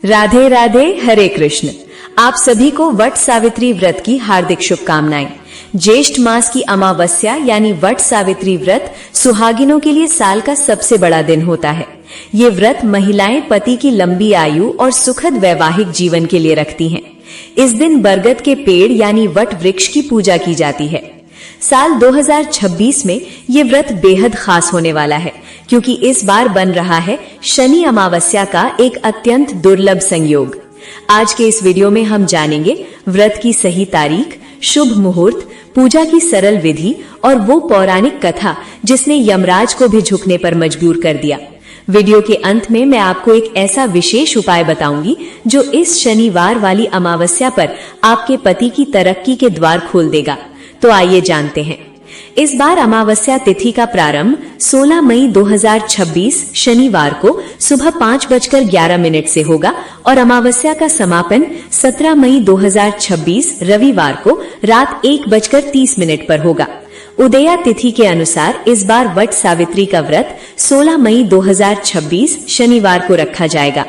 राधे राधे, हरे कृष्ण। आप सभी को वट सावित्री व्रत की हार्दिक शुभकामनाएं। ज्येष्ठ मास की अमावस्या यानी वट सावित्री व्रत सुहागिनों के लिए साल का सबसे बड़ा दिन होता है। ये व्रत महिलाएं पति की लंबी आयु और सुखद वैवाहिक जीवन के लिए रखती हैं। इस दिन बरगद के पेड़ यानी वट वृक्ष की पूजा की जाती है। साल 2026 में ये व्रत बेहद खास होने वाला है, क्योंकि इस बार बन रहा है शनि अमावस्या का एक अत्यंत दुर्लभ संयोग। आज के इस वीडियो में हम जानेंगे व्रत की सही तारीख, शुभ मुहूर्त, पूजा की सरल विधि और वो पौराणिक कथा जिसने यमराज को भी झुकने पर मजबूर कर दिया। वीडियो के अंत में मैं आपको एक ऐसा विशेष उपाय बताऊंगी जो इस शनिवार वाली अमावस्या पर आपके पति की तरक्की के द्वार खोल देगा। तो आइए जानते हैं। इस बार अमावस्या तिथि का प्रारंभ 16 मई 2026 शनिवार को सुबह 5:11 से होगा और अमावस्या का समापन 17 मई 2026 रविवार को रात 1:30 पर होगा। उदया तिथि के अनुसार इस बार वट सावित्री का व्रत 16 मई 2026 शनिवार को रखा जाएगा।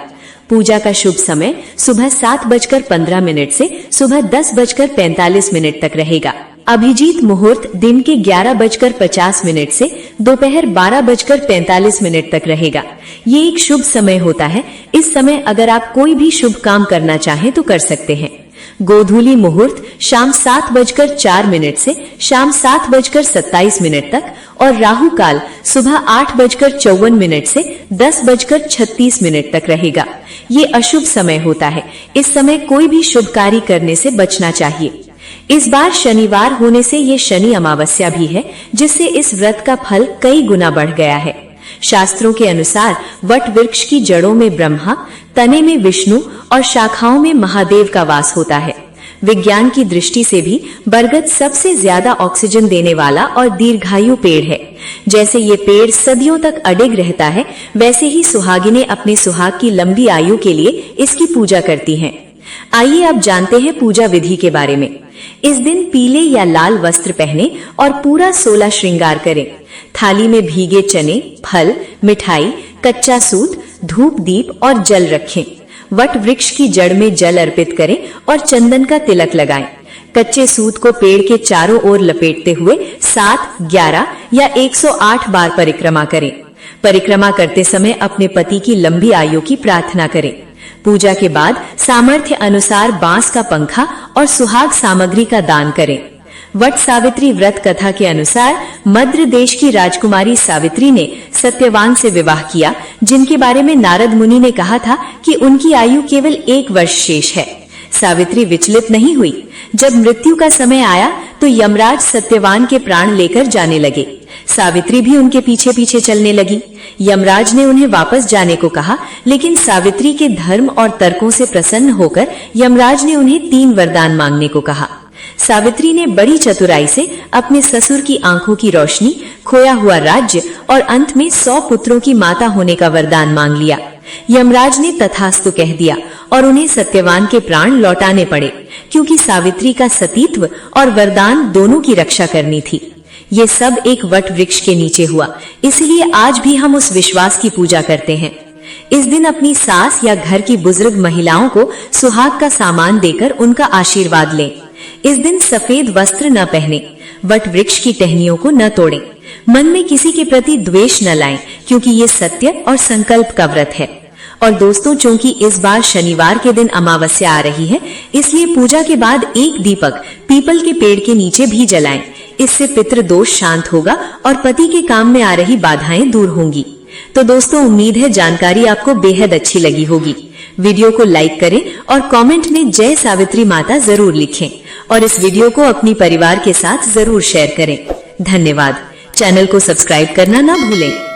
पूजा का शुभ समय सुबह 7:15 से सुबह 10:45 तक रहेगा। अभिजीत मुहूर्त दिन के 11:50 से दोपहर 12:45 तक रहेगा। ये एक शुभ समय होता है। इस समय अगर आप कोई भी शुभ काम करना चाहें तो कर सकते हैं। गोधूली मुहूर्त शाम 7:04 से शाम 7:27 तक और राहु काल सुबह 8:54 से 10:36 तक रहेगा। ये अशुभ समय होता है। इस समय कोई भी शुभ कार्य करने से बचना चाहिए। इस बार शनिवार होने से ये शनि अमावस्या भी है, जिससे इस व्रत का फल कई गुना बढ़ गया है। शास्त्रों के अनुसार वट वृक्ष की जड़ों में ब्रह्मा, तने में विष्णु और शाखाओं में महादेव का वास होता है। विज्ञान की दृष्टि से भी बरगद सबसे ज्यादा ऑक्सीजन देने वाला और दीर्घायु पेड़ है। जैसे ये पेड़ सदियों तक अडिग रहता है, वैसे ही सुहागिनें अपने सुहाग की लंबी आयु के लिए इसकी पूजा करती हैं। आइए अब जानते हैं पूजा विधि के बारे में। इस दिन पीले या लाल वस्त्र पहने और पूरा 16 श्रृंगार करें। थाली में भीगे चने, फल, मिठाई, कच्चा सूत, धूप दीप और जल रखें। वट वृक्ष की जड़ में जल अर्पित करें और चंदन का तिलक लगाएं। कच्चे सूत को पेड़ के चारों ओर लपेटते हुए 7, 11 या 108 बार परिक्रमा करें। परिक्रमा करते समय अपने पति की लंबी आयु की प्रार्थना करें। पूजा के बाद सामर्थ्य अनुसार बांस का पंखा और सुहाग सामग्री का दान करें। वट सावित्री व्रत कथा के अनुसार मद्र देश की राजकुमारी सावित्री ने सत्यवान से विवाह किया, जिनके बारे में नारद मुनि ने कहा था कि उनकी आयु केवल 1 वर्ष शेष है। सावित्री विचलित नहीं हुई। जब मृत्यु का समय आया तो यमराज सत्यवान के प्राण लेकर जाने लगे। सावित्री भी उनके पीछे पीछे चलने लगी। यमराज ने उन्हें वापस जाने को कहा, लेकिन सावित्री के धर्म और तर्कों से प्रसन्न होकर यमराज ने उन्हें 3 वरदान मांगने को कहा। सावित्री ने बड़ी चतुराई से अपने ससुर की आंखों की रोशनी, खोया हुआ राज्य और अंत में 100 पुत्रों की माता होने का वरदान मांग लिया। यमराज ने तथास्तु कह दिया और उन्हें सत्यवान के प्राण लौटाने पड़े, क्योंकि सावित्री का सतीत्व और वरदान दोनों की रक्षा करनी थी। ये सब एक वट वृक्ष के नीचे हुआ, इसलिए आज भी हम उस विश्वास की पूजा करते हैं। इस दिन अपनी सास या घर की बुजुर्ग महिलाओं को सुहाग का सामान देकर उनका आशीर्वाद लें। इस दिन सफेद वस्त्र न पहने, वट वृक्ष की टहनियों को न तोड़ें, मन में किसी के प्रति द्वेष न लाएं, क्योंकि ये सत्य और संकल्प का व्रत है। और दोस्तों, चूंकि इस बार शनिवार के दिन अमावस्या आ रही है, इसलिए पूजा के बाद एक दीपक पीपल के पेड़ के नीचे भी जलाएं। इससे पितृ दोष शांत होगा और पति के काम में आ रही बाधाएं दूर होंगी। तो दोस्तों, उम्मीद है जानकारी आपको बेहद अच्छी लगी होगी। वीडियो को लाइक करें और कमेंट में जय सावित्री माता जरूर लिखें और इस वीडियो को अपनी परिवार के साथ जरूर शेयर करें। धन्यवाद। चैनल को सब्सक्राइब करना ना भूलें।